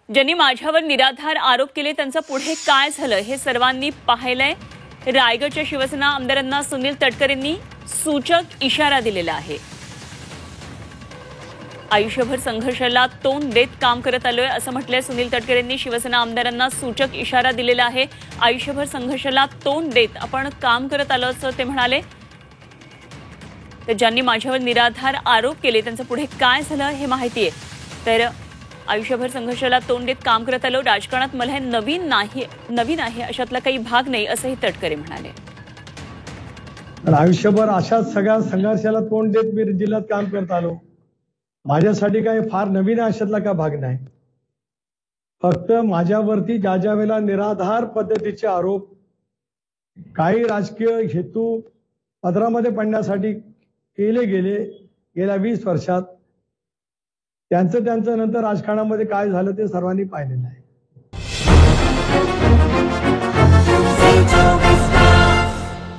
ज्यांनी माझ्यावर निराधार आरोप केले त्यांचं पुढे काय झालं हे सर्वांनी पाहिलंय। रायगडच्या शिवसेना आमदारांना सुनील तटकरेंनी सूचक इशारा दिलेला आहे। आयुष्यभर संघर्षाला तोंड देत काम करत आलोय असं म्हटलंय सुनील तटकरेंनी। शिवसेना आमदारांना सूचक इशारा दिलेला आहे। आयुष्यभर संघर्षाला तोंड देत आपण काम करत आलो असं ते म्हणाले। तर ज्यांनी माझ्यावर निराधार आरोप केले त्यांचं पुढे काय झालं हे माहिती आहे। तर आयुष्यभर संघर्षाला तोंड देत काम करत आलो, राजकारणात मला हे नवीन आहे अशातला काही भाग नाही असंही तटकरे म्हणाले। आयुष्यभर अशाच सगळ्या संघर्षाला तोंड देत मी जिल्ह्यात काम करत आलो। माझ्यासाठी काही फार नवीन अशातला का भाग नाही। फक्त माझ्यावरती ज्या वेळेला निराधार पद्धतीचे आरोप काही राजकीय हेतू पदरामध्ये पडण्यासाठी केले गेले गेल्या 20 वर्षात, त्यांचं नंतर राजकारणामध्ये काय झालं ते सर्वांनी पाहिलेलं आहे।